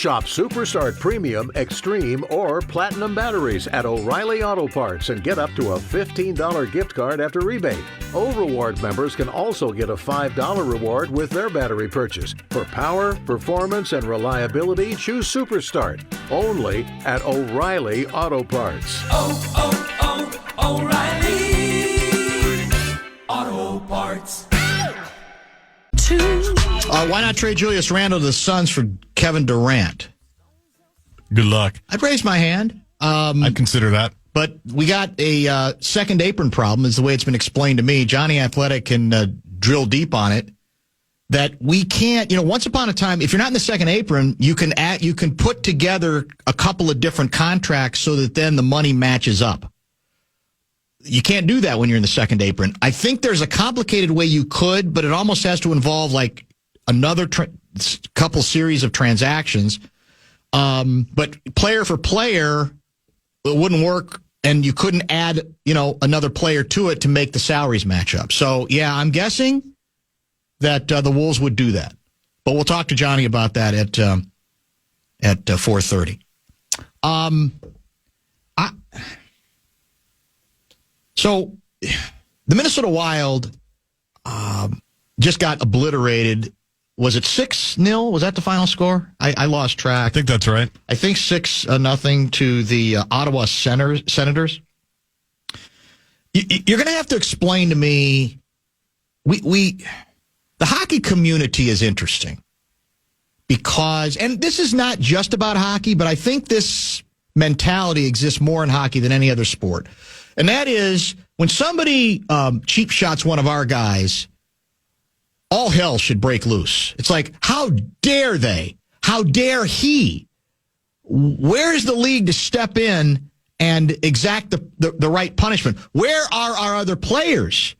Shop Superstart Premium, Extreme, or Platinum batteries at O'Reilly Auto Parts and get up to a $15 gift card after rebate. O-Reward members can also get a $5 reward with their battery purchase. For power, performance, and reliability, choose Superstart. Only at O'Reilly Auto Parts. O'Reilly Auto Parts. Why not trade Julius Randle to the Suns for Kevin Durant? Good luck. I'd raise my hand. I'd consider that. But we got a second apron problem, is the way it's been explained to me. Jonny Athletic can drill deep on it. That we can't, once upon a time, if you're not in the second apron, you can put together a couple of different contracts so that then the money matches up. You can't do that when you're in the second apron. I think there's a complicated way you could, but it almost has to involve like another couple series of transactions. But player for player, it wouldn't work, and you couldn't add, another player to it to make the salaries match up. So, yeah, I'm guessing that the Wolves would do that. But we'll talk to Johnny about that at 4:30. So the Minnesota Wild just got obliterated. Was it 6-0? Was that the final score? I lost track. I think that's right. I think 6-0 to the Ottawa Senators. You're going to have to explain to me. The hockey community is interesting because, and this is not just about hockey, but I think this mentality exists more in hockey than any other sport. And that is when somebody cheap shots one of our guys, all hell should break loose. It's like, how dare they? How dare he? Where is the league to step in and exact the right punishment? Where are our other players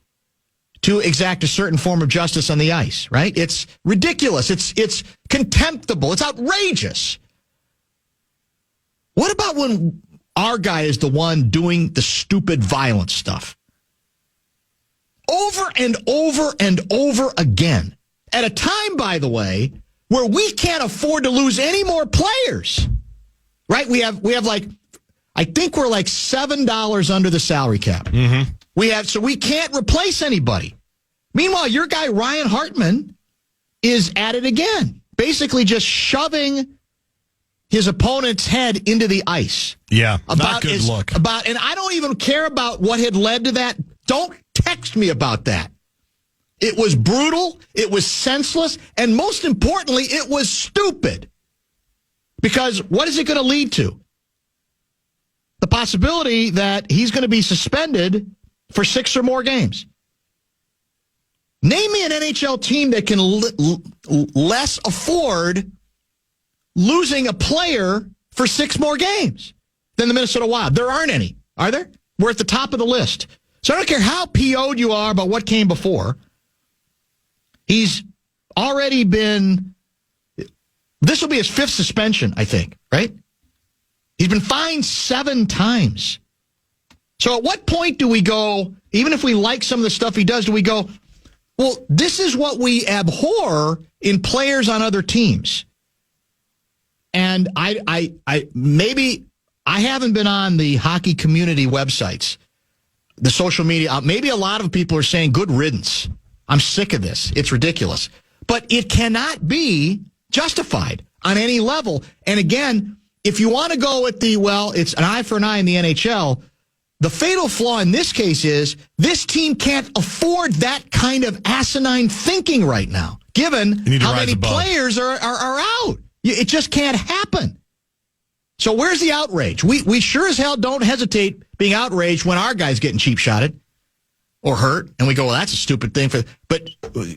to exact a certain form of justice on the ice, right? It's ridiculous. It's contemptible. It's outrageous. What about when our guy is the one doing the stupid violent stuff? Over and over and over again. At a time, by the way, where we can't afford to lose any more players. Right? We have like, I think we're like $7 under the salary cap. Mm-hmm. So we can't replace anybody. Meanwhile, your guy, Ryan Hartman, is at it again. Basically just shoving his opponent's head into the ice. Yeah, not good look. And I don't even care about what had led to that. Don't text me about that. It was brutal, it was senseless, and most importantly, it was stupid. Because what is it going to lead to? The possibility that he's going to be suspended for 6 or more games. Name me an NHL team that can less afford losing a player for 6 more games than the Minnesota Wild. There aren't any, are there? We're at the top of the list. So I don't care how PO'd you are about what came before. He's already been, this will be his 5th suspension, I think, right? He's been fined 7 times. So at what point do we go, even if we like some of the stuff he does, do we go, well, this is what we abhor in players on other teams? And I maybe I haven't been on the hockey community websites, the social media. Maybe a lot of people are saying good riddance. I'm sick of this. It's ridiculous. But it cannot be justified on any level. And again, if you want to go with it's an eye for an eye in the NHL, the fatal flaw in this case is this team can't afford that kind of asinine thinking right now, given how many players are out. It just can't happen. So where's the outrage? We sure as hell don't hesitate being outraged when our guy's getting cheap shotted or hurt, and we go, well, that's a stupid thing. But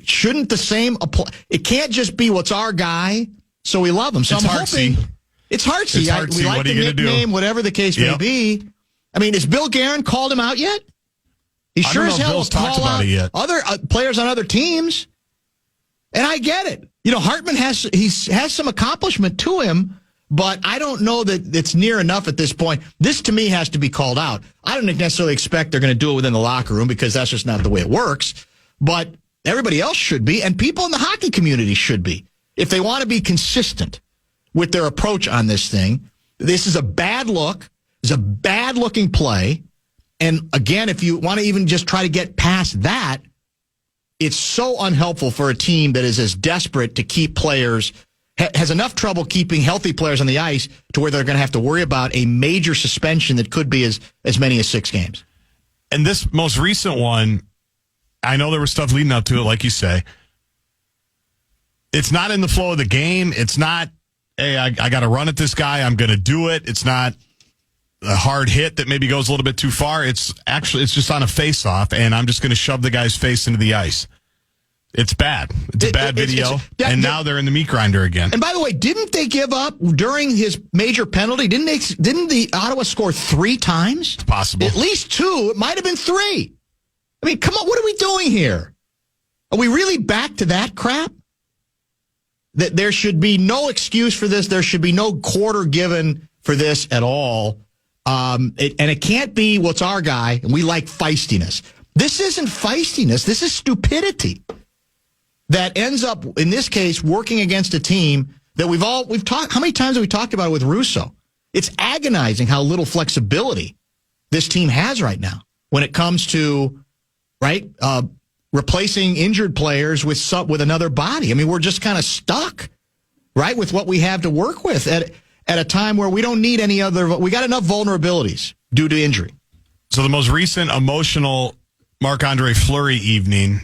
shouldn't the same apply? It can't just be what's our guy, so we love him. So I'm hoping it's Hartsey. We like the nickname, whatever the case may be. I mean, has Bill Guerin called him out yet? He sure as hell will call out other players on other teams. And I get it. Hartman has some accomplishment to him, but I don't know that it's near enough at this point. This, to me, has to be called out. I don't necessarily expect they're going to do it within the locker room because that's just not the way it works. But everybody else should be, and people in the hockey community should be, if they want to be consistent with their approach on this thing. This is a bad look. It's a bad-looking play. And, again, if you want to even just try to get past that, it's so unhelpful for a team that is as desperate to keep players, has enough trouble keeping healthy players on the ice to where they're going to have to worry about a major suspension that could be as many as 6 games. And this most recent one, I know there was stuff leading up to it, like you say. It's not in the flow of the game. It's not, hey, I got to run at this guy. I'm going to do it. It's not a hard hit that maybe goes a little bit too far. It's just on a face-off, and I'm just going to shove the guy's face into the ice. It's bad. It's a bad video, and now they're in the meat grinder again. And by the way, didn't they give up during his major penalty? Didn't the Ottawa score 3 times? It's possible. At least 2. It might have been 3. I mean, come on, what are we doing here? Are we really back to that crap? That there should be no excuse for this. There should be no quarter given for this at all. And it can't be, well, it's our guy, and we like feistiness. This isn't feistiness. This is stupidity that ends up, in this case, working against a team that we've talked. How many times have we talked about it with Russo? It's agonizing how little flexibility this team has right now when it comes to, right, replacing injured players with another body. I mean, we're just kind of stuck, right, with what we have to work with at a time where we don't need any other. We got enough vulnerabilities due to injury. So the most recent emotional Marc-Andre Fleury evening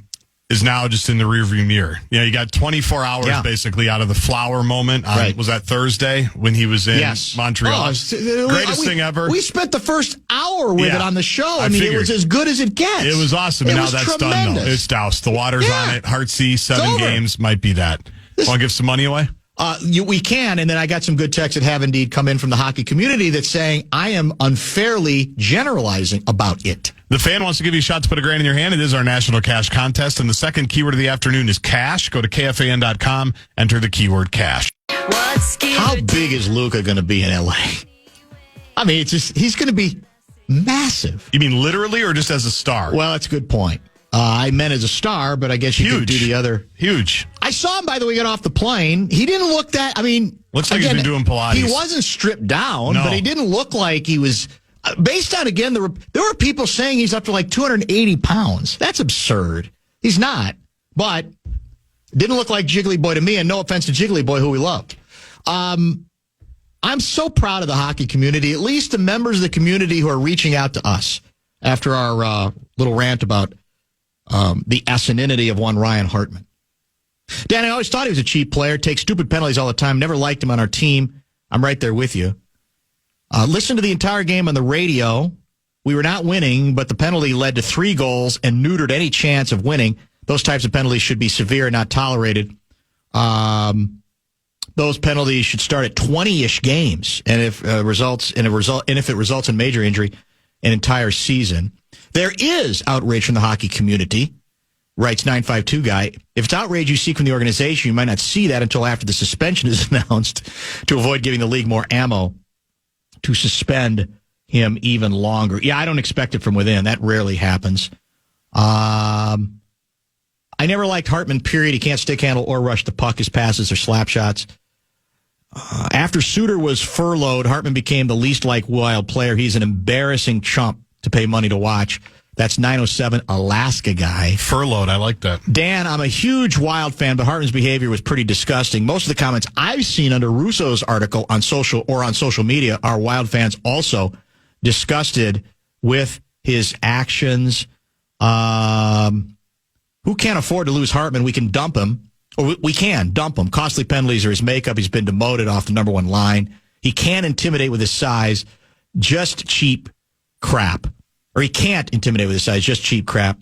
is now just in the rearview mirror. You know, you got 24 hours basically out of the Flower moment. Was that Thursday when he was in Montreal? Greatest thing ever. We spent the first hour with it on the show. I mean, it was as good as it gets. It was awesome. And now that's done, though. It's doused. The water's on it. Heartsea, 7 games. Might be that. Want to give some money away? We can, and then I got some good texts that have indeed come in from the hockey community that's saying I am unfairly generalizing about it. The Fan wants to give you a shot to put $1,000 in your hand. It is our national cash contest, and the second keyword of the afternoon is cash. Go to KFAN.com, enter the keyword cash. How big is Luka going to be in LA? I mean, he's going to be massive. You mean literally or just as a star? Well, that's a good point. I meant as a star, but I guess you could do the other. Huge. I saw him, by the way, get off the plane. He didn't look that, looks like he's been doing Pilates. He wasn't stripped down, but he didn't look like he was, based on, again, there were people saying he's up to like 280 pounds. That's absurd. He's not, but didn't look like Jiggly Boy to me, and no offense to Jiggly Boy, who we love. I'm so proud of the hockey community, at least the members of the community who are reaching out to us after our little rant about the asininity of one Ryan Hartman. Dan, I always thought he was a cheap player, takes stupid penalties all the time, never liked him on our team. I'm right there with you. Listen to the entire game on the radio. We were not winning, but the penalty led to 3 goals and neutered any chance of winning. Those types of penalties should be severe and not tolerated. Those penalties should start at 20-ish games, and if it results in major injury, an entire season. There is outrage from the hockey community, writes 952 guy. If it's outrage you seek from the organization, you might not see that until after the suspension is announced to avoid giving the league more ammo to suspend him even longer. Yeah, I don't expect it from within. That rarely happens. I never liked Hartman, period. He can't stick handle or rush the puck. His passes are slap shots. After Suter was furloughed, Hartman became the least like Wild player. He's an embarrassing chump to pay money to watch. That's 907 Alaska guy. Furloughed, I like that. Dan, I'm a huge Wild fan, but Hartman's behavior was pretty disgusting. Most of the comments I've seen under Russo's article on social media are Wild fans also disgusted with his actions. Who can't afford to lose Hartman? We can dump him. Or we can dump him. Costly penalties are his makeup. He's been demoted off the number 1 line. He can intimidate with his size. Just cheap crap. Or he can't intimidate with his size. Just cheap crap.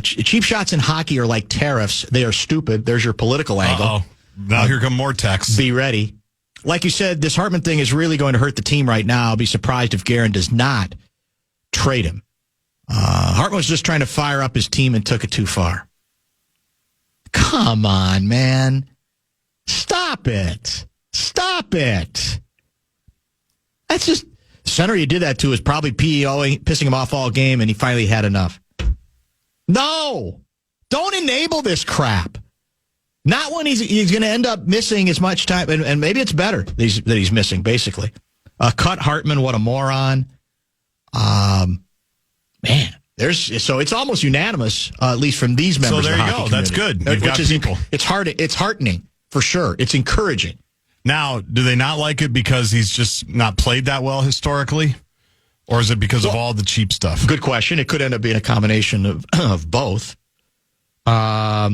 Cheap shots in hockey are like tariffs. They are stupid. There's your political angle. Uh-oh. Now here come more texts. Be ready. Like you said, this Hartman thing is really going to hurt the team right now. I'll be surprised if Guerin does not trade him. Hartman was just trying to fire up his team and took it too far. Come on, man. Stop it. Stop it. That's just... The center you did that to is probably pissing him off all game, and he finally had enough. No! Don't enable this crap. Not when he's going to end up missing as much time, and maybe it's better that he's missing, basically. Cut Hartman, what a moron. Man, so it's almost unanimous, at least from these members of the hockey community. That's good. You've got people. It's heartening, for sure. It's encouraging. Now, do they not like it because he's just not played that well historically? Or is it because of all the cheap stuff? Good question. It could end up being a combination of both. I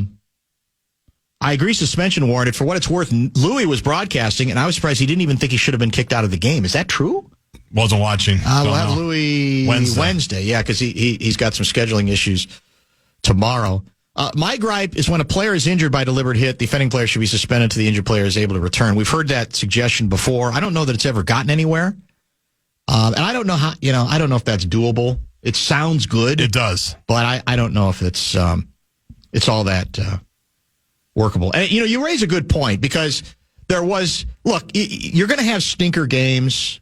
agree, suspension warranted. For what it's worth, Louis was broadcasting, and I was surprised he didn't even think he should have been kicked out of the game. Is that true? Wasn't watching. We'll have Louis Wednesday. Yeah, because he's got some scheduling issues tomorrow. My gripe is when a player is injured by deliberate hit, the offending player should be suspended until the injured player is able to return. We've heard that suggestion before. I don't know that it's ever gotten anywhere. And I don't know how, I don't know if that's doable. It sounds good. It does. But I don't know if it's all that workable. And, you raise a good point because there was, look, you're going to have stinker games.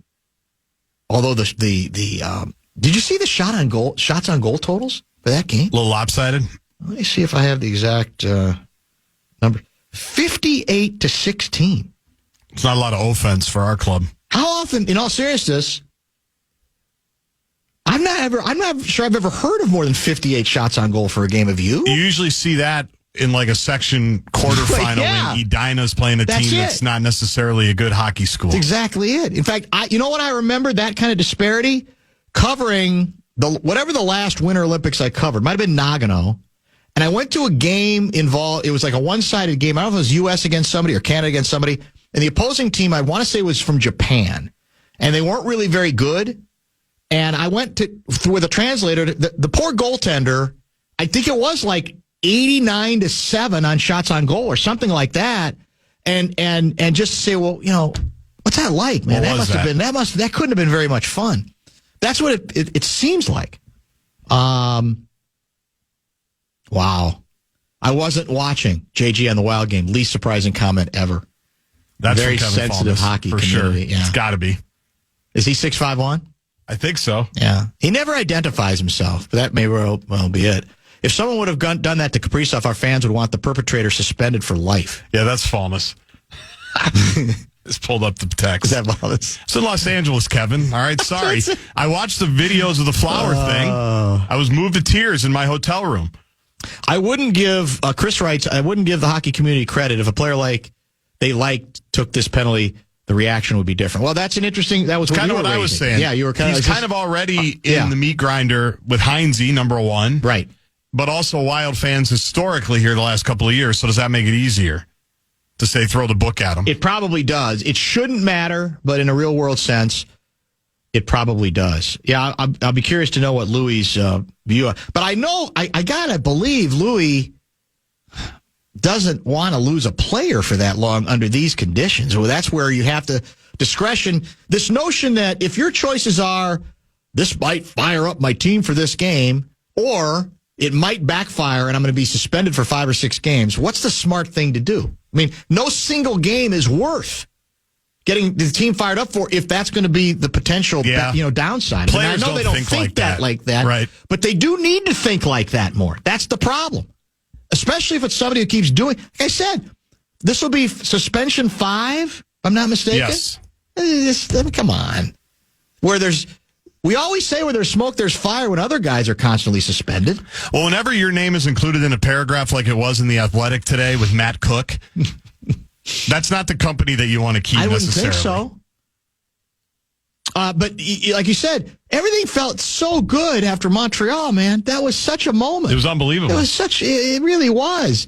Although did you see the shots on goal totals for that game? A little lopsided. Let me see if I have the exact number. 58-16. It's not a lot of offense for our club. How often, in all seriousness, I'm not sure I've ever heard of more than 58 shots on goal for a game of you. You usually see that in like a section quarterfinal when Edina's playing a team that's not necessarily a good hockey school. That's exactly it. In fact, you know what I remember? That kind of disparity? Covering whatever the last Winter Olympics I covered. Might have been Nagano. And I went to a game involved. It was like a one-sided game. I don't know if it was U.S. against somebody or Canada against somebody. And the opposing team, I want to say, was from Japan. And they weren't really very good. And I went with a translator. The poor goaltender, I think it was like 89-7 on shots on goal or something like that. And just to say, well, what's that like, man? That couldn't have been very much fun. That's what it seems like. Wow. I wasn't watching JG on the Wild game. Least surprising comment ever. That's very sensitive hockey for community. Sure. Yeah. It's got to be. Is he 6'5" I think so. Yeah. He never identifies himself, but that may well be it. If someone would have done that to Kaprizov, our fans would want the perpetrator suspended for life. Yeah, that's Falmus. Just pulled up the text. Is that Falmus? It's in Los Angeles, Kevin. All right, sorry. I watched the videos of the flower thing. I was moved to tears in my hotel room. I wouldn't give, Chris writes, I wouldn't give the hockey community credit if a player took this penalty, the reaction would be different. Well, that was kind of what I was saying. Yeah, you were He's kind of already in the meat grinder with Heinze, number one. Right. But also Wild fans historically here the last couple of years. So does that make it easier to say throw the book at him? It probably does. It shouldn't matter, but in a real world sense, it probably does. Yeah, I'll be curious to know what Louis' view. But I know, I gotta believe Louis doesn't want to lose a player for that long under these conditions. Well, that's where you have to discretion. This notion that if your choices are, this might fire up my team for this game, or it might backfire and I'm going to be suspended for 5 or 6 games. What's the smart thing to do? I mean, no single game is worth getting the team fired up for if that's going to be the potential downside. Players I know they don't think that like that, right? But they do need to think like that more. That's the problem. Especially if it's somebody who keeps doing. Like I said, this will be suspension 5, if I'm not mistaken. Yes. Come on. We always say where there's smoke, there's fire when other guys are constantly suspended. Well, whenever your name is included in a paragraph like it was in The Athletic today with Matt Cook, that's not the company that you want to keep necessarily. I wouldn't think so. But like you said, everything felt so good after Montreal, man. That was such a moment. It was unbelievable. It really was.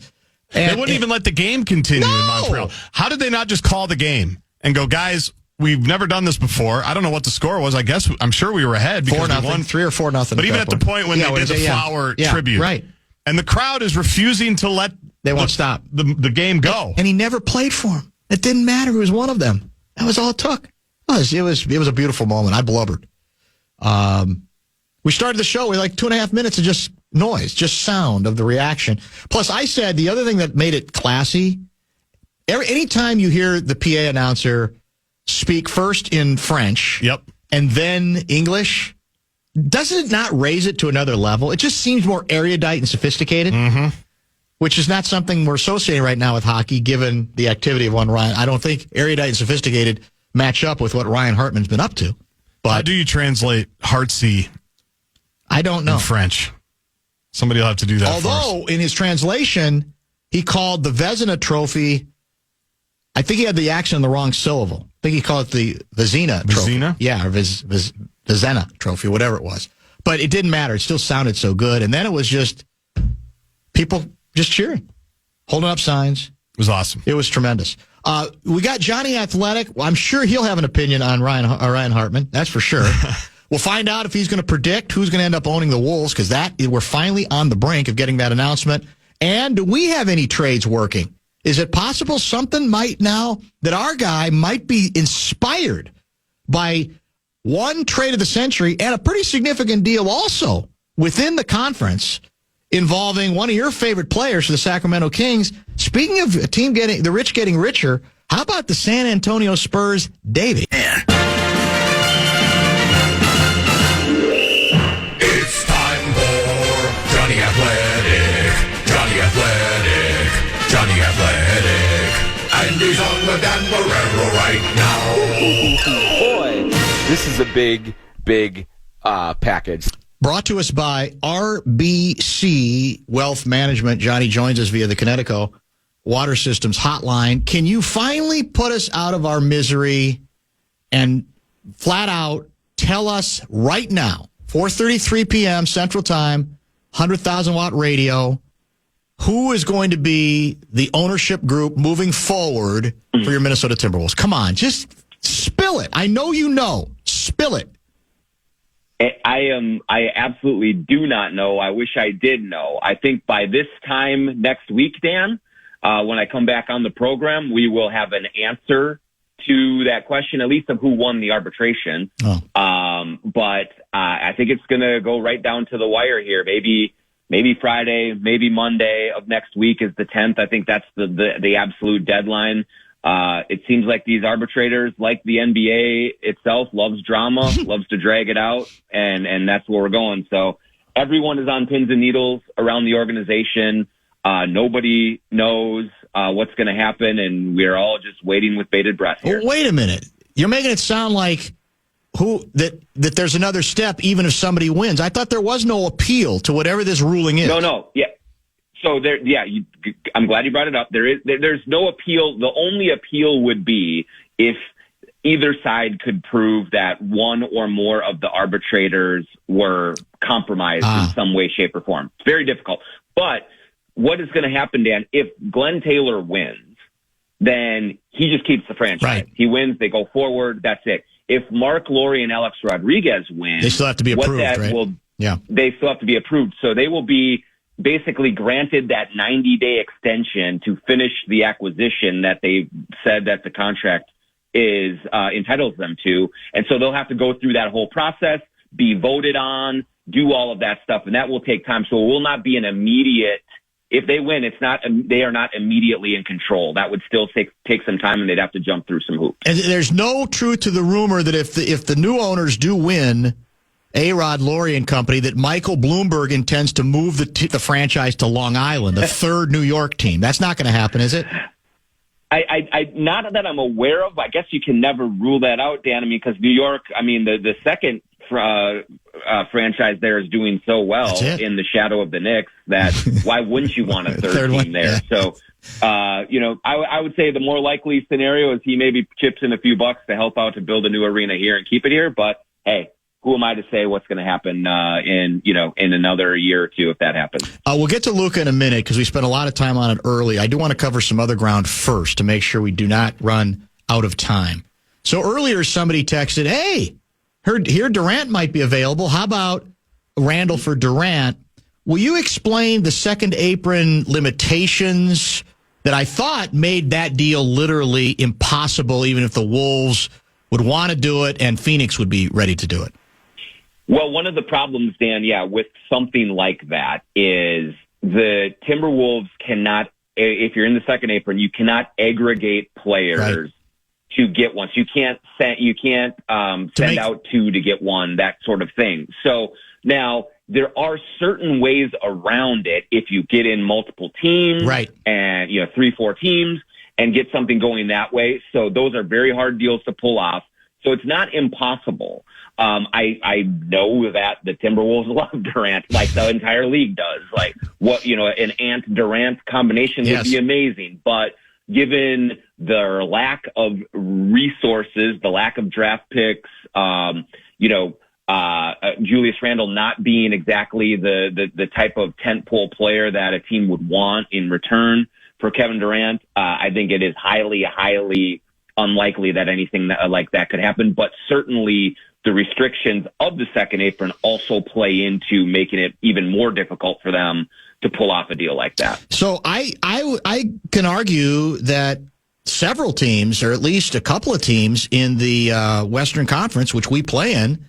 They wouldn't even let the game continue in Montreal. How did they not just call the game and go, guys, we've never done this before. I don't know what the score was. I'm sure we were ahead because 4-0, we won 3 or 4-0. But even at the point when they did the flower tribute, right, and the crowd is refusing to let stop the game go, and he never played for him. It didn't matter. He was one of them. That was all it took. It was a beautiful moment. I blubbered. We started the show with like 2.5 minutes of just noise, just sound of the reaction. Plus, I said the other thing that made it classy. Anytime you hear the PA announcer speak first in French, and then English, doesn't it not raise it to another level? It just seems more erudite and sophisticated. Mm-hmm. which is not something we're associating right now with hockey, given the activity of one Ryan. I don't think erudite and sophisticated match up with what Ryan Hartman's been up to. But how do you translate heartsy? I don't know. In French. Somebody will have to do that. Although, in his translation, he called the Vezina Trophy, I think he had the accent on the wrong syllable. I think he called it the Vezina Trophy. Vezina? Yeah, or Vezina Trophy, whatever it was. But it didn't matter. It still sounded so good. And then it was just people just cheering, holding up signs. It was awesome. It was tremendous. We got Jonny Athletic. Well, I'm sure he'll have an opinion on Ryan Hartman. That's for sure. We'll find out if he's going to predict who's going to end up owning the Wolves, because we're finally on the brink of getting that announcement. And do we have any trades working? Is it possible something might now that our guy might be inspired by one trade of the century and a pretty significant deal also within the conference involving one of your favorite players for the Sacramento Kings? Speaking of a team getting the rich getting richer, how about the San Antonio Spurs, Davey? It's time for Jonny Athletic. Jonny Athletic. Jonny Athletic. And he's on the Dan Marrero right now. Boy, this is a big package. Brought to us by RBC Wealth Management. Johnny joins us via the Connecticut Water Systems hotline. Can you finally put us out of our misery and flat out tell us right now, 4:33 p.m. Central Time, 100,000 watt radio, who is going to be the ownership group moving forward for your Minnesota Timberwolves? Come on, just spill it. I know you know. Spill it. I absolutely do not know. I wish I did know. I think by this time next week, Dan, when I come back on the program, we will have an answer to that question, at least of who won the arbitration. Oh. But I think it's going to go right down to the wire here. Maybe Friday, maybe Monday of next week is the 10th. I think that's the absolute deadline. It seems like these arbitrators, like the NBA itself, loves drama, loves to drag it out, and that's where we're going. So everyone is on pins and needles around the organization. Nobody knows what's going to happen, and we're all just waiting with bated breath here. Well, wait a minute. You're making it sound like that there's another step even if somebody wins. I thought there was no appeal to whatever this ruling is. No. Yeah. So I'm glad you brought it up. There's no appeal. The only appeal would be if either side could prove that one or more of the arbitrators were compromised in some way, shape, or form. It's very difficult. But what is going to happen, Dan, if Glenn Taylor wins, then he just keeps the franchise. Right. He wins, they go forward, that's it. If Mark Lowry and Alex Rodriguez win, they still have to be approved, right? They still have to be approved. So they will be basically granted that 90-day extension to finish the acquisition that they said that the contract is entitles them to. And so they'll have to go through that whole process, be voted on, do all of that stuff, and that will take time. So it will not be an immediate. If they win, they are not immediately in control. That would still take some time, and they'd have to jump through some hoops. And there's no truth to the rumor that if the new owners do win, A-Rod, Lowry and company, that Michael Bloomberg intends to move the franchise to Long Island, the third New York team. That's not going to happen, is it? I not that I'm aware of. I guess you can never rule that out, Dan. I mean, because New York, the second franchise there is doing so well in the shadow of the Knicks that why wouldn't you want a third team there? Yeah. So, I would say the more likely scenario is he maybe chips in a few bucks to help out to build a new arena here and keep it here. But hey, who am I to say what's going to happen in another year or two if that happens? We'll get to Luka in a minute because we spent a lot of time on it early. I do want to cover some other ground first to make sure we do not run out of time. So earlier somebody texted, hey, here Durant might be available. How about Randall for Durant? Will you explain the second apron limitations that I thought made that deal literally impossible even if the Wolves would want to do it and Phoenix would be ready to do it? Well, one of the problems, Dan, with something like that is the Timberwolves cannot, if you're in the second apron, you cannot aggregate players to get one. So you can't send out two to get one, that sort of thing. So now there are certain ways around it if you get in multiple teams, right, and 3-4 teams and get something going that way. So those are very hard deals to pull off. So it's not impossible. I know that the Timberwolves love Durant, like the entire league does. Like an Ant Durant combination would be amazing. But given their lack of resources, the lack of draft picks, Julius Randle not being exactly the type of tentpole player that a team would want in return for Kevin Durant, I think it is highly, highly unlikely that anything like that could happen. But certainly the restrictions of the second apron also play into making it even more difficult for them to pull off a deal like that. So I can argue that several teams, or at least a couple of teams in the Western Conference, which we play in,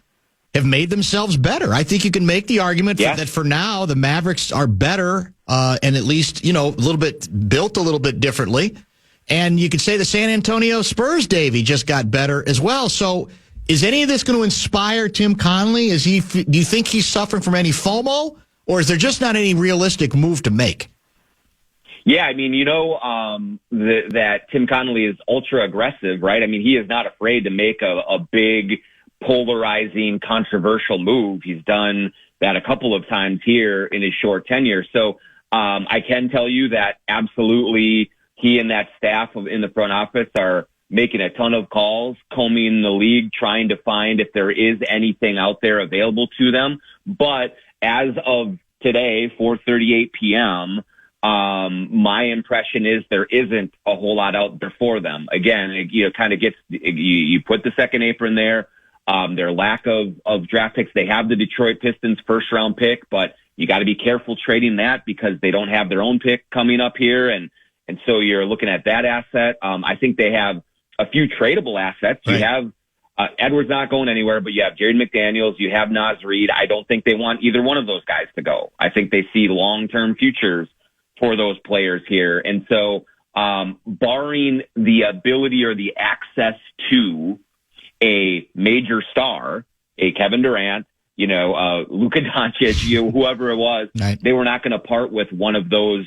have made themselves better. I think you can make the argument that for now the Mavericks are better and at least, built a little bit differently. And you could say the San Antonio Spurs, Davey, just got better as well. So is any of this going to inspire Tim Connelly? Do you think he's suffering from any FOMO, or is there just not any realistic move to make? Yeah, I mean, that Tim Connelly is ultra aggressive, right? I mean, he is not afraid to make a big, polarizing, controversial move. He's done that a couple of times here in his short tenure. So I can tell you that absolutely he and that staff in the front office are making a ton of calls, combing the league, trying to find if there is anything out there available to them. But as of today, 4:38 p.m., my impression is there isn't a whole lot out there for them. Again, kind of gets you put the second apron there. Their lack of draft picks. They have the Detroit Pistons first round pick, but you got to be careful trading that because they don't have their own pick coming up here. And so you're looking at that asset. I think they have a few tradable assets. Right. You have Edwards not going anywhere, but you have Jared McDaniels. You have Naz Reid. I don't think they want either one of those guys to go. I think they see long-term futures for those players here. And so barring the ability or the access to a major star, a Kevin Durant, Luka Doncic, whoever it was, right, they were not going to part with one of those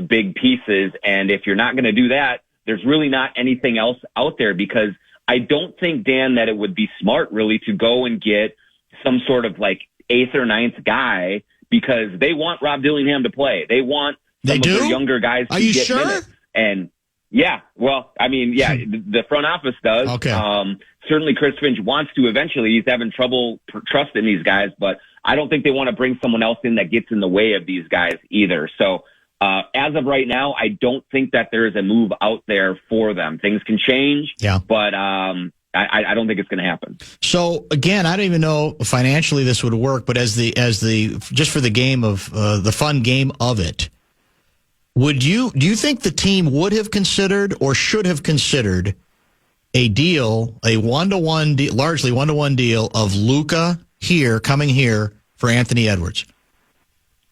big pieces. And if you're not going to do that, there's really not anything else out there, because I don't think, Dan, that it would be smart really to go and get some sort of like 8th or 9th guy, because they want Rob Dillingham to play. They want some of their younger guys to get minutes. And yeah, well, I mean, yeah, the front office does. Okay. Certainly Chris Finch wants to eventually. He's having trouble trusting these guys, but I don't think they want to bring someone else in that gets in the way of these guys either. So as of right now, I don't think that there is a move out there for them. Things can change, but I don't think it's going to happen. So again, I don't even know financially this would work, but as the just for the game of the fun game of it, do you think the team would have considered or should have considered a deal, a one-to-one, largely one-to-one deal of Luka coming here for Anthony Edwards?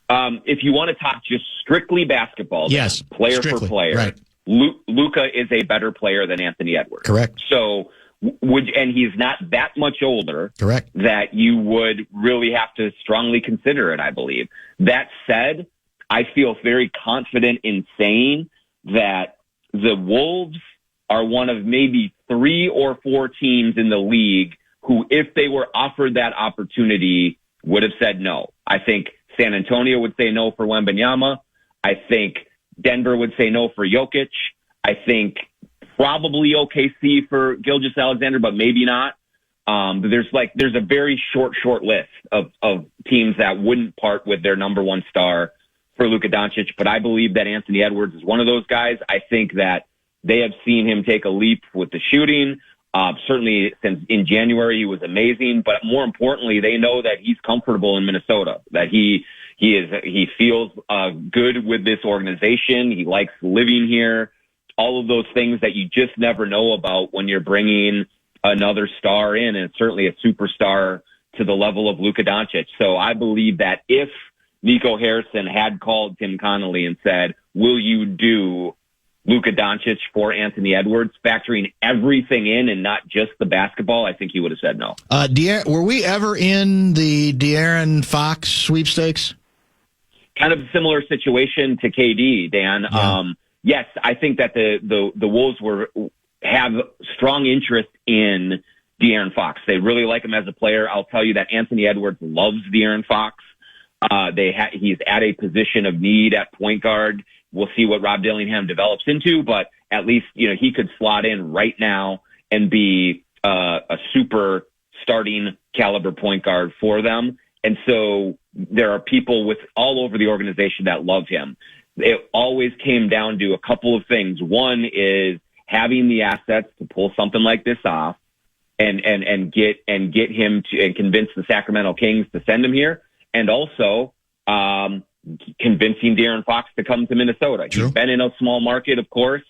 If you want to talk just strictly basketball, yes, player for player, right. Luka is a better player than Anthony Edwards. Correct. So and he's not that much older. Correct. That you would really have to strongly consider it, I believe. That said, I feel very confident in saying that the Wolves are one of maybe 3 or 4 teams in the league who, if they were offered that opportunity, would have said no. I think San Antonio would say no for Wembanyama. I think Denver would say no for Jokic. I think probably OKC for Gilgeous-Alexander, but maybe not. There's a very short list of teams that wouldn't part with their number one star for Luka Doncic, but I believe that Anthony Edwards is one of those guys. I think that they have seen him take a leap with the shooting. Certainly since in January, he was amazing, but more importantly, they know that he's comfortable in Minnesota, that he feels good with this organization. He likes living here. All of those things that you just never know about when you're bringing another star in, and certainly a superstar to the level of Luka Doncic. So I believe that if Nico Harrison had called Tim Connelly and said, will you do Luka Doncic for Anthony Edwards, factoring everything in and not just the basketball, I think he would have said no. Were we ever in the De'Aaron Fox sweepstakes? Kind of a similar situation to KD, Dan. Yeah. Yes, I think that the Wolves have strong interest in De'Aaron Fox. They really like him as a player. I'll tell you that Anthony Edwards loves De'Aaron Fox. He's at a position of need at point guard. We'll see what Rob Dillingham develops into, but at least, he could slot in right now and be a super starting caliber point guard for them. And so there are people with all over the organization that love him. It always came down to a couple of things. One is having the assets to pull something like this off and get him to, and convince the Sacramento Kings to send him here. And also, convincing De'Aaron Fox to come to Minnesota. True. He's been in a small market, of course,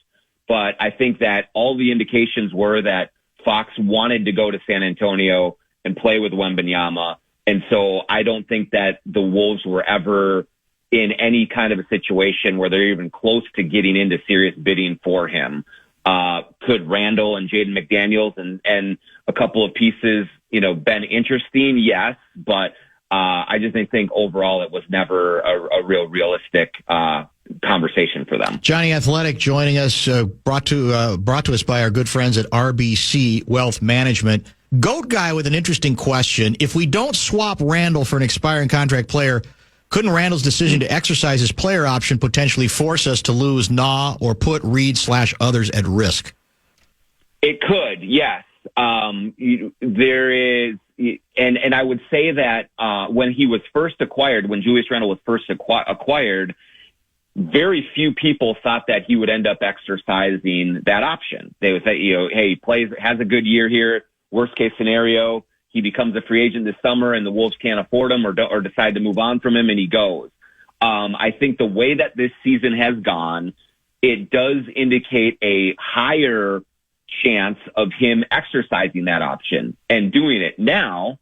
but I think that all the indications were that Fox wanted to go to San Antonio and play with Wembanyama. And so I don't think that the Wolves were ever in any kind of a situation where they're even close to getting into serious bidding for him. Could Randall and Jaden McDaniels and a couple of pieces, been interesting? Yes, but I just think overall it was never a real realistic conversation for them. Jonny Athletic joining us, brought to us by our good friends at RBC Wealth Management. Goat Guy with an interesting question. If we don't swap Randall for an expiring contract player, couldn't Randall's decision to exercise his player option potentially force us to lose Nah or put Reed/others at risk? It could, yes. There is, and I would say that when he was first acquired, when Julius Randle was first acquired, very few people thought that he would end up exercising that option. They would say, hey, he has a good year here. Worst case scenario, he becomes a free agent this summer and the Wolves can't afford him or decide to move on from him and he goes. I think the way that this season has gone, it does indicate a higher chance of him exercising that option and doing it now.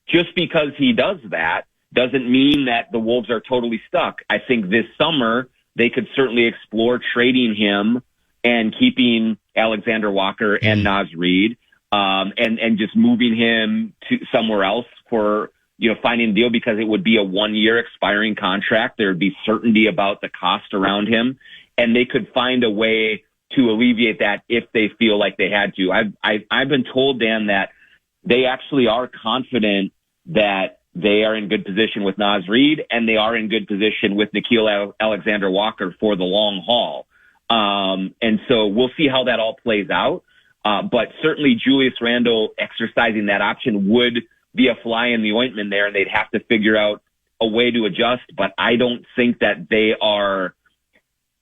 Just because he does that doesn't mean that the Wolves are totally stuck. I think this summer they could certainly explore trading him and keeping Alexander Walker and Naz Reid, and just moving him to somewhere else for, finding a deal, because it would be a 1-year expiring contract. There would be certainty about the cost around him, and they could find a way to alleviate that if they feel like they had to. I've been told, Dan, that they actually are confident that they are in good position with Naz Reid, and they are in good position with Nickeil Alexander Walker for the long haul. And so we'll see how that all plays out. But certainly Julius Randle exercising that option would be a fly in the ointment there, and they'd have to figure out a way to adjust. But I don't think that they are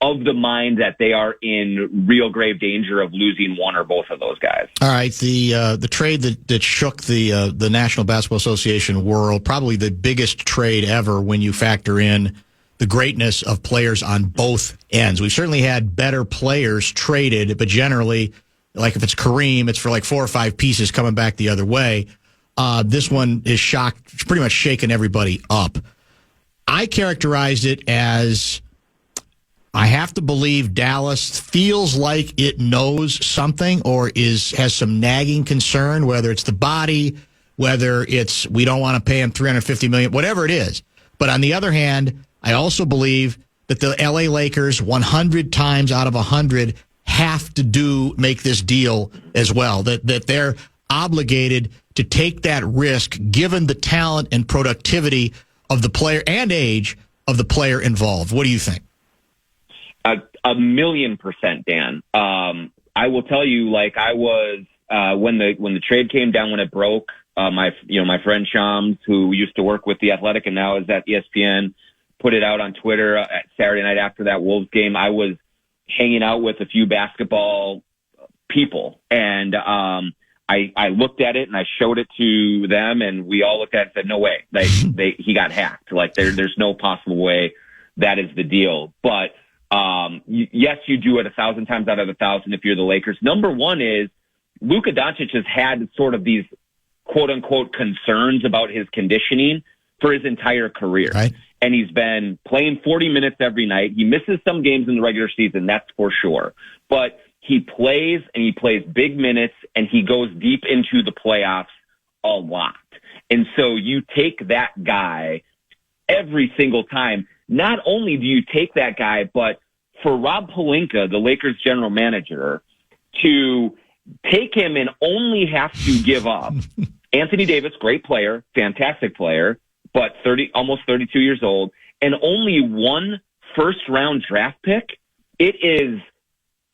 of the mind that they are in real grave danger of losing one or both of those guys. All right, the trade that shook the National Basketball Association world, probably the biggest trade ever when you factor in the greatness of players on both ends. We've certainly had better players traded, but generally, like if it's Kareem, it's for like 4 or 5 pieces coming back the other way. This one is pretty much shaking everybody up. I characterized it as, I have to believe Dallas feels like it knows something or has some nagging concern, whether it's the body, whether it's we don't want to pay him $350 million, whatever it is. But on the other hand, I also believe that the LA Lakers 100 times out of 100 have to make this deal as well, that they're obligated to take that risk given the talent and productivity of the player and age of the player involved. What do you think? 1,000,000%, Dan. I will tell you, like I was when the trade came down, when it broke. My friend Shams, who used to work with the Athletic and now is at ESPN, put it out on Twitter at Saturday night after that Wolves game. I was hanging out with a few basketball people, and I looked at it and I showed it to them, and we all looked at it and said, "No way! He got hacked. Like there's no possible way that is the deal." But yes, you do it 1,000 times out of 1,000 if you're the Lakers. Number one is Luka Doncic has had sort of these quote unquote concerns about his conditioning for his entire career. Right. and he's been playing 40 minutes every night. He misses some games in the regular season, that's for sure. But he plays, and he plays big minutes, and he goes deep into the playoffs a lot. And so you take that guy every single time. Not only do you take that guy, but for Rob Pelinka, the Lakers general manager, to take him and only have to give up Anthony Davis, great player, fantastic player, but almost 32 years old, and only one first-round draft pick, it is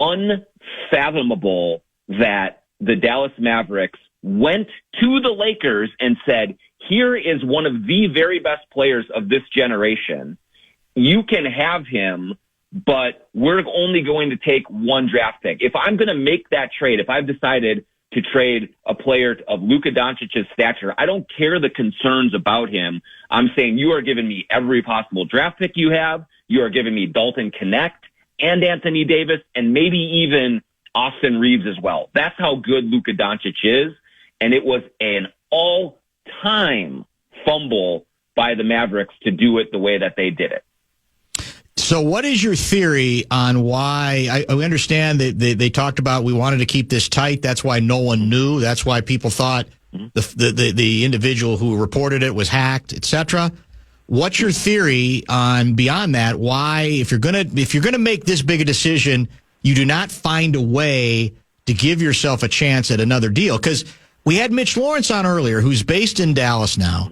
unfathomable that the Dallas Mavericks went to the Lakers and said, here is one of the very best players of this generation. You can have him, but we're only going to take one draft pick. If I'm going to make that trade, if I've decided to trade a player of Luka Doncic's stature, I don't care the concerns about him. I'm saying you are giving me every possible draft pick you have. You are giving me Dalton Connect and Anthony Davis and maybe even Austin Reeves as well. That's how good Luka Doncic is. And it was an all-time fumble by the Mavericks to do it the way that they did it. So what is your theory on why? I understand that they talked about we wanted to keep this tight. That's why no one knew. That's why people thought the individual who reported it was hacked, etc. What's your theory on beyond that? Why, if you're gonna make this big a decision, you do not find a way to give yourself a chance at another deal? Because we had Mitch Lawrence on earlier, who's based in Dallas now.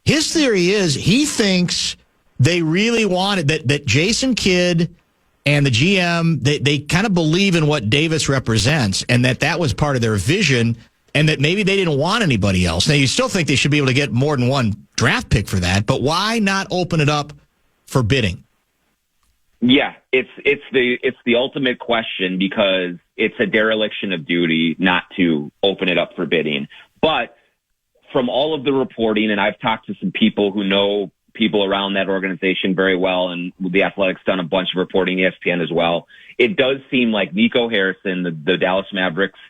His theory is he thinks they really wanted that Jason Kidd and the GM, they kind of believe in what Davis represents, and that was part of their vision, and that maybe they didn't want anybody else. Now, you still think they should be able to get more than one draft pick for that, but why not open it up for bidding? Yeah, it's the ultimate question, because it's a dereliction of duty not to open it up for bidding. But from all of the reporting, and I've talked to some people who know people around that organization very well, and the Athletic's done a bunch of reporting, ESPN as well, it does seem like Nico Harrison, the Dallas Mavericks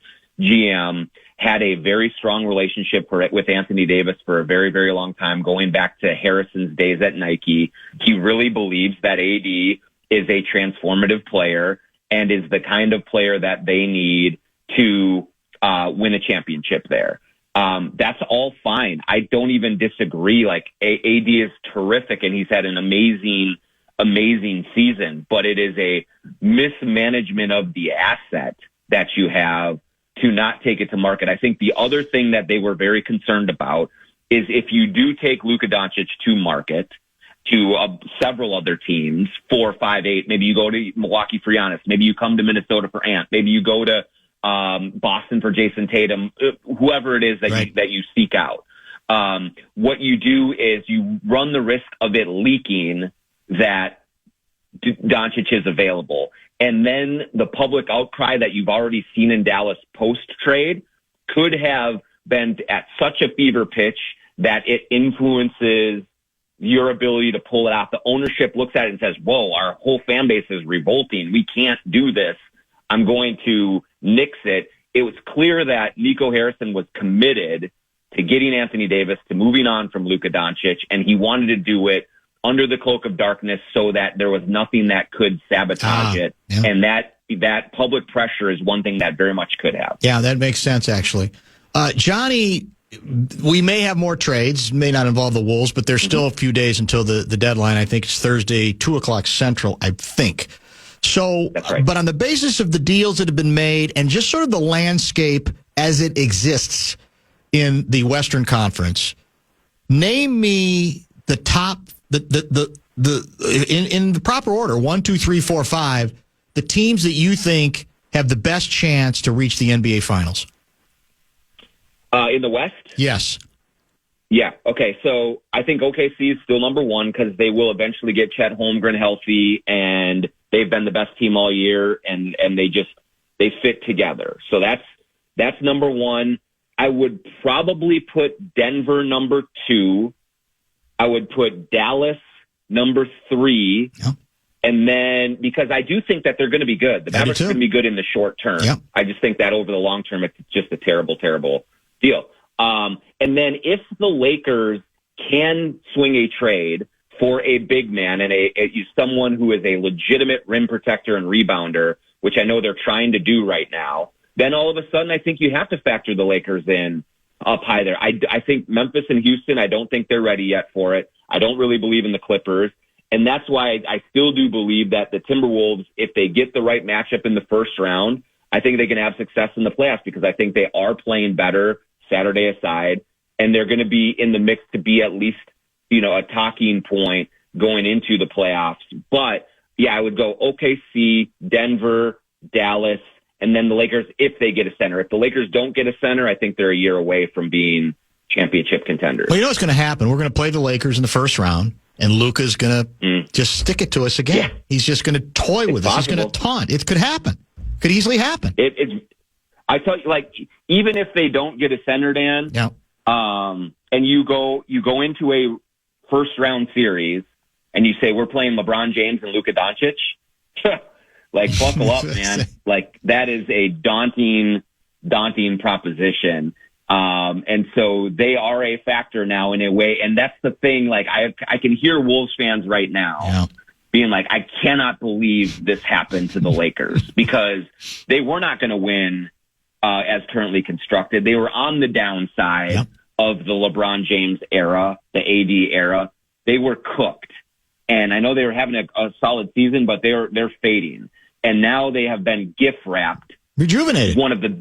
GM, had a very strong relationship with Anthony Davis for a very, very long time, going back to Harrison's days at Nike. He really believes that AD is a transformative player and is the kind of player that they need to win a championship there. That's all fine. I don't even disagree. Like, AD is terrific, and he's had an amazing season, but it is a mismanagement of the asset that you have to not take it to market. I think the other thing that they were very concerned about is if you do take Luka Doncic to market, to several other teams, 4, 5, 8, maybe you go to Milwaukee for Giannis, maybe you come to Minnesota for Ant, maybe you go to Boston for Jason Tatum, whoever it is that you seek out. What you do is you run the risk of it leaking that Doncic is available. And then the public outcry that you've already seen in Dallas post-trade could have been at such a fever pitch that it influences your ability to pull it off. The ownership looks at it and says, whoa, our whole fan base is revolting. We can't do this. I'm going to nix it. It was clear that Nico Harrison was committed to getting Anthony Davis, to moving on from Luka Doncic, and he wanted to do it under the cloak of darkness so that there was nothing that could sabotage it. Yeah. And that public pressure is one thing that very much could have. Yeah, that makes sense, actually. Johnny, we may have more trades, may not involve the Wolves, but there's still a few days until the deadline. I think it's Thursday, 2 o'clock Central, I think. So, that's right. But on the basis of the deals that have been made and just sort of the landscape as it exists in the Western Conference, name me the top, in the proper order, 1, 2, 3, 4, 5, the teams that you think have the best chance to reach the NBA Finals. In the West? Yes. Yeah. Okay. So I think OKC is still number one because they will eventually get Chet Holmgren healthy, and they've been the best team all year, and they fit together. So that's number one. I would probably put Denver number 2. I would put Dallas number 3. Yeah. And then, because I do think that they're going to be good. The Mavericks are going to be good in the short term. Yeah. I just think that over the long term, it's just a terrible, terrible deal. And then if the Lakers can swing a trade for a big man and someone who is a legitimate rim protector and rebounder, which I know they're trying to do right now, then all of a sudden I think you have to factor the Lakers in up high there. I think Memphis and Houston, I don't think they're ready yet for it. I don't really believe in the Clippers. And that's why I still do believe that the Timberwolves, if they get the right matchup in the first round, I think they can have success in the playoffs because I think they are playing better, Saturday aside, and they're going to be in the mix to be at least, a talking point going into the playoffs. But, yeah, I would go OKC, Denver, Dallas, and then the Lakers if they get a center. If the Lakers don't get a center, I think they're a year away from being championship contenders. Well, you know what's going to happen? We're going to play the Lakers in the first round, and Luka's going to just stick it to us again. Yeah. He's just going to toy with us. He's going to taunt. It could happen. Could easily happen. I tell you, even if they don't get a center, Dan, and you go into a first-round series, and you say, we're playing LeBron James and Luka Doncic, buckle up, man. That is a daunting proposition. And so they are a factor now in a way. And that's the thing. I can hear Wolves fans right now being like, I cannot believe this happened to the Lakers because they were not going to win as currently constructed. They were on the downside of the LeBron James era, the AD era. They were cooked. And I know they were having a solid season, but they're fading. And now they have been gift wrapped. Rejuvenated. One of the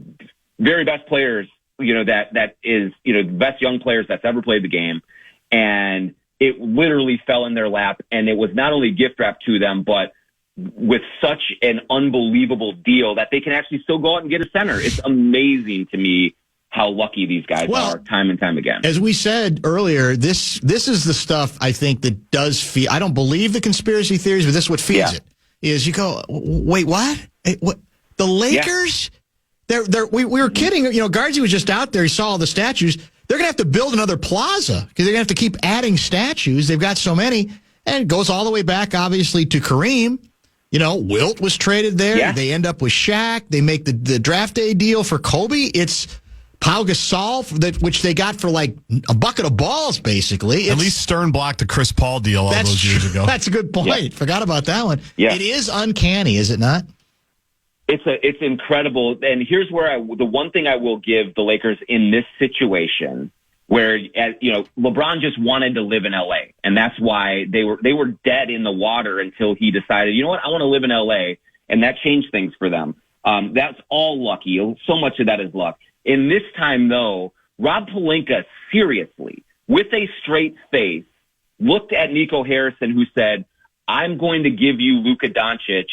very best players, that is, the best young players that's ever played the game. And it literally fell in their lap. And it was not only gift wrapped to them, but with such an unbelievable deal that they can actually still go out and get a center. It's amazing to me how lucky these guys are time and time again. As we said earlier, this is the stuff I think that does feed. I don't believe the conspiracy theories, but this is what feeds it. Is you go, wait, what? What? The Lakers? Yeah. We were kidding. Guardsy was just out there. He saw all the statues. They're going to have to build another plaza because they're going to have to keep adding statues. They've got so many. And it goes all the way back, obviously, to Kareem. Wilt was traded there. Yeah. They end up with Shaq. They make the draft day deal for Kobe. It's Pau Gasol, which they got for a bucket of balls, basically. At least Stern blocked the Chris Paul deal all those years ago. That's a good point. Yeah. Forgot about that one. Yeah. It is uncanny, is it not? It's incredible. And here's where the one thing I will give the Lakers in this situation where, LeBron just wanted to live in LA. And that's why they were dead in the water until he decided, you know what, I want to live in LA. And that changed things for them. That's all lucky. So much of that is luck. In this time, though, Rob Pelinka, seriously, with a straight face, looked at Nico Harrison, who said, I'm going to give you Luka Doncic.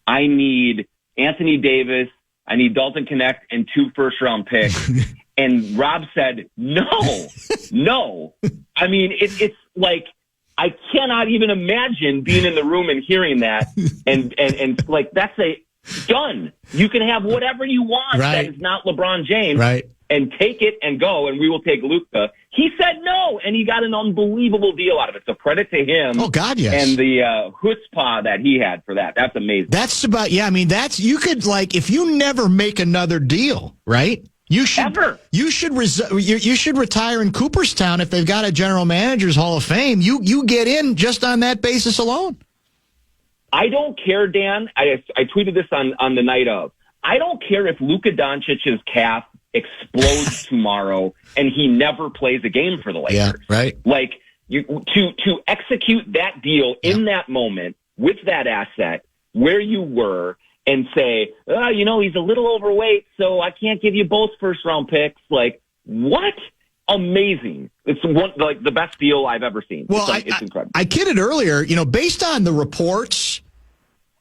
I need Anthony Davis. I need Dalton Connect and 2 first-round picks. And Rob said, no. I mean, it's like, I cannot even imagine being in the room and hearing that. And that's done. You can have whatever you want that is not LeBron James and take it and go, and we will take Luka. He said no, and he got an unbelievable deal out of it. So credit to him. Oh, God, yes. And the chutzpah that he had for that. That's amazing. That's about, you could, if you never make another deal, right? You should retire in Cooperstown if they've got a general manager's Hall of Fame. You get in just on that basis alone. I don't care, Dan. I tweeted this on the night of. I don't care if Luka Doncic's calf explodes tomorrow and he never plays a game for the Lakers. Yeah, right. To execute that deal in that moment with that asset where you were and say, he's a little overweight, so I can't give you both first-round picks. What? Amazing. It's the best deal I've ever seen. Well, it's incredible. I kidded earlier, based on the reports,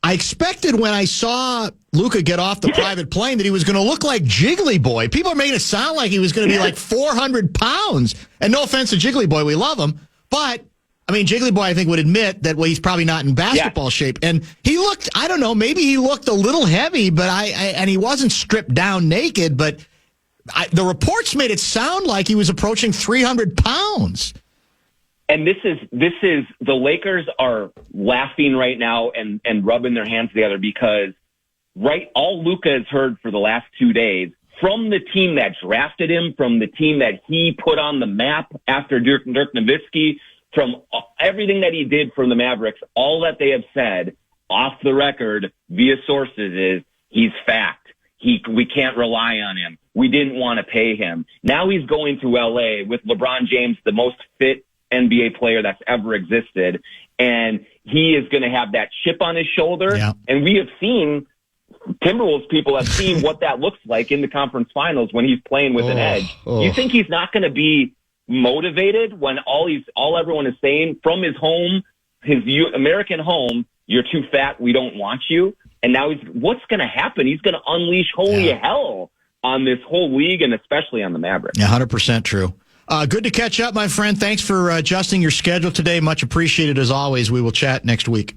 I expected when I saw Luka get off the private plane that he was going to look like Jiggly Boy. People are making it sound like he was going to be 400 pounds. And no offense to Jiggly Boy, we love him. But, Jiggly Boy, I think, would admit that he's probably not in basketball shape. And he looked, I don't know, maybe he looked a little heavy, but and he wasn't stripped down naked, but the reports made it sound like he was approaching 300 pounds. And this is the Lakers are laughing right now and rubbing their hands together because all Luka has heard for the last 2 days from the team that drafted him, from the team that he put on the map after Dirk Nowitzki, from everything that he did from the Mavericks, all that they have said off the record via sources is he's fact. We can't rely on him. We didn't want to pay him. Now he's going to LA with LeBron James, the most fit NBA player that's ever existed. And he is going to have that chip on his shoulder. Yeah. And we have seen, Timberwolves people have seen what that looks like in the conference finals when he's playing with an edge. You think he's not going to be motivated when all everyone is saying from his home, his American home, you're too fat, we don't want you. And now what's going to happen? He's going to unleash holy hell on this whole league and especially on the Mavericks. Yeah, 100% true. Good to catch up, my friend. Thanks for adjusting your schedule today. Much appreciated as always. We will chat next week.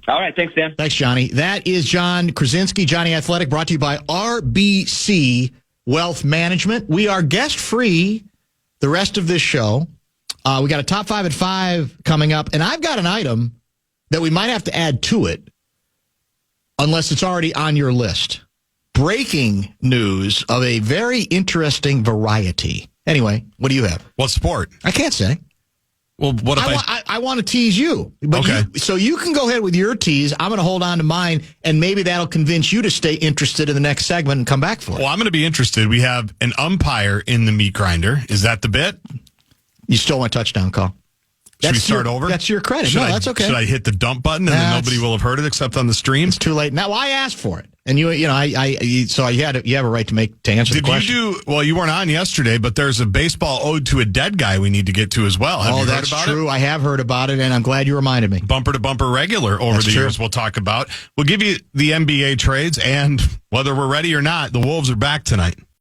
All right. Thanks, Dan. Thanks, Johnny. That is John Krasinski, Jonny Athletic, brought to you by RBC Wealth Management. We are guest-free the rest of this show. We got a top 5 at 5 coming up, and I've got an item that we might have to add to it unless it's already on your list. Breaking news of a very interesting variety. Anyway, what do you have? What sport? I can't say. Well, what if I want to tease you. But Okay. so you can go ahead with your tease. I'm going to hold on to mine, and maybe that'll convince you to stay interested in the next segment and come back for it. Well, I'm going to be interested. We have an umpire in the meat grinder. Is that the bit? You stole my touchdown call. Should we start over? That's your credit. That's okay. Should I hit the dump button and then nobody will have heard it except on the stream? It's too late now. I asked for it, and you have a right to answer the question. Well, you weren't on yesterday, but there's a baseball ode to a dead guy we need to get to as well. Have you heard that's about true. it? I have heard about it, and I'm glad you reminded me. Bumper to bumper regular over That's the true. years we'll talk about. We'll give you the NBA trades, and whether we're ready or not, the Wolves are back tonight.